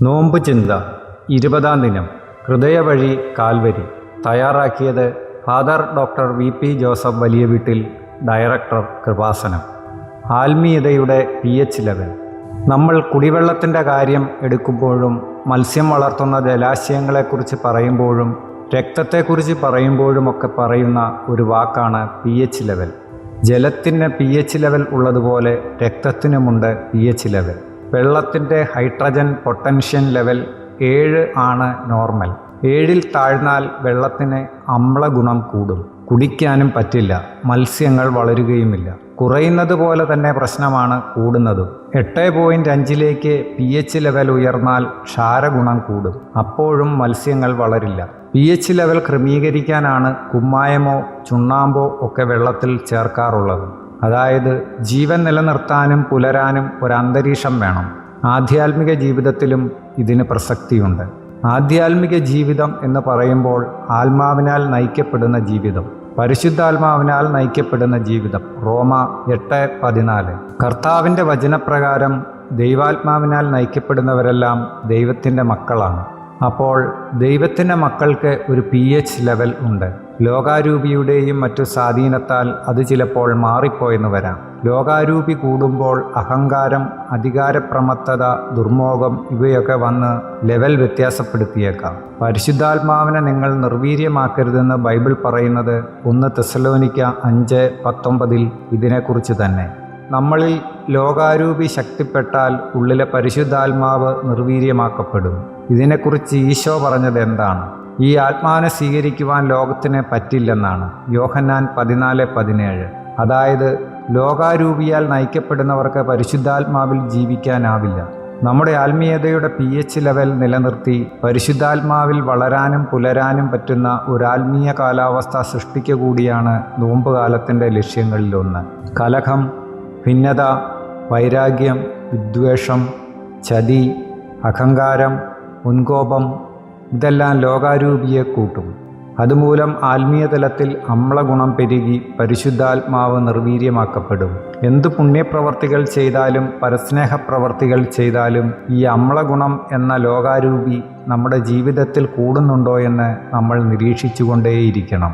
നോമ്പ് ചിന്ത 20-ാം ദിനം ഹൃദയവഴി കാൽവരി. തയ്യാറാക്കിയത് ഫാദർ ഡോക്ടർ വി.പി. ജോസഫ് വലിയ വീട്ടിൽ, ഡയറക്ടർ കൃപാസനം. ആത്മീയതയുടെ PH ലെവൽ. നമ്മൾ കുടിവെള്ളത്തിൻ്റെ കാര്യം എടുക്കുമ്പോഴും മത്സ്യം വളർത്തുന്ന ജലാശയങ്ങളെക്കുറിച്ച് പറയുമ്പോഴും രക്തത്തെക്കുറിച്ച് പറയുമ്പോഴുമൊക്കെ പറയുന്ന ഒരു വാക്കാണ് PH ലെവൽ. ജലത്തിന് PH ലെവൽ ഉള്ളതുപോലെ രക്തത്തിനുമുണ്ട് PH ലെവൽ. വെള്ളത്തിൻ്റെ ഹൈഡ്രജൻ പൊട്ടൻഷ്യൽ ലെവൽ 7 ആണ് നോർമൽ. 7-ൽ താഴ്ന്നാൽ വെള്ളത്തിന് അമ്ലഗുണം കൂടും, കുടിക്കാനും പറ്റില്ല, മത്സ്യങ്ങൾ വളരുകയുമില്ല. കുറയുന്നത് പോലെ തന്നെ പ്രശ്നമാണ് കൂടുന്നതും. 8.5-ലേക്ക് PH ലെവൽ ഉയർന്നാൽ ക്ഷാരഗുണം കൂടും, അപ്പോഴും മത്സ്യങ്ങൾ വളരില്ല. PH ലെവൽ ക്രമീകരിക്കാനാണ് കുമ്മായമോ ചുണ്ണാമ്പോ ഒക്കെ വെള്ളത്തിൽ ചേർക്കാറുള്ളത്. അതായത് ജീവൻ നിലനിർത്താനും പുലരാനും ഒരന്തരീക്ഷം വേണം. ആധ്യാത്മിക ജീവിതത്തിലും ഇതിന് പ്രസക്തിയുണ്ട്. ആധ്യാത്മിക ജീവിതം എന്ന് പറയുമ്പോൾ ആത്മാവിനാൽ നയിക്കപ്പെടുന്ന ജീവിതം, പരിശുദ്ധാത്മാവിനാൽ നയിക്കപ്പെടുന്ന ജീവിതം. റോമ 8:14. കർത്താവിൻ്റെ വചനപ്രകാരം ദൈവാത്മാവിനാൽ നയിക്കപ്പെടുന്നവരെല്ലാം ദൈവത്തിൻ്റെ മക്കളാണ്. അപ്പോൾ ദൈവത്തിൻ്റെ മക്കൾക്ക് ഒരു PH ലെവൽ ഉണ്ട്. ലോകാരൂപിയുടെയും മറ്റു സ്വാധീനത്താൽ അത് ചിലപ്പോൾ മാറിപ്പോയെന്ന് വരാം. ലോകാരൂപി കൂടുമ്പോൾ അഹങ്കാരം, അധികാരപ്രമത്തത, ദുർമോഹം ഇവയൊക്കെ വന്ന് ലെവൽ വ്യത്യാസപ്പെടുത്തിയേക്കാം. പരിശുദ്ധാത്മാവിനെ നിങ്ങൾ നിർവീര്യമാക്കരുതെന്ന് ബൈബിൾ പറയുന്നത് 1 തെസ്സലോനിക്ക 5:19 ഇതിനെക്കുറിച്ച് തന്നെ. നമ്മളിൽ ലോകാരൂപി ശക്തിപ്പെട്ടാൽ ഉള്ളിലെ പരിശുദ്ധാത്മാവ് നിർവീര്യമാക്കപ്പെടും. ഇതിനെക്കുറിച്ച് ഈശോ പറഞ്ഞത് എന്താണ്? ഈ ആത്മാവിനെ സ്വീകരിക്കുവാൻ ലോകത്തിന് പറ്റില്ലെന്നാണ്. യോഹന്നാൻ 14:17. അതായത് ലോകാരൂപിയാൽ നയിക്കപ്പെടുന്നവർക്ക് പരിശുദ്ധാത്മാവിൽ ജീവിക്കാനാവില്ല. നമ്മുടെ ആത്മീയതയുടെ PH ലെവൽ നിലനിർത്തി പരിശുദ്ധാത്മാവിൽ വളരാനും പുലരാനും പറ്റുന്ന ഒരു ആത്മീയ കാലാവസ്ഥ സൃഷ്ടിക്കുക കൂടിയാണ് നോമ്പുകാലത്തിൻ്റെ ലക്ഷ്യങ്ങളിലൊന്ന്. കലഹം, ഭിന്നത, വൈരാഗ്യം, വിദ്വേഷം, ചതി, അഹങ്കാരം, മുൻകോപം ഇതെല്ലാം ലോകാരൂപിയെ കൂട്ടും. അതുമൂലം ആത്മീയ തലത്തിൽ അമ്ലഗുണം പെരുകി പരിശുദ്ധാത്മാവ് നിർവീര്യമാക്കപ്പെടും. എന്തു പുണ്യപ്രവർത്തികൾ ചെയ്താലും പരസ്നേഹപ്രവർത്തികൾ ചെയ്താലും ഈ അമ്ലഗുണം എന്ന ലോകാരൂപി നമ്മുടെ ജീവിതത്തിൽ കൂടുന്നുണ്ടോ എന്ന് നമ്മൾ നിരീക്ഷിച്ചുകൊണ്ടേയിരിക്കണം.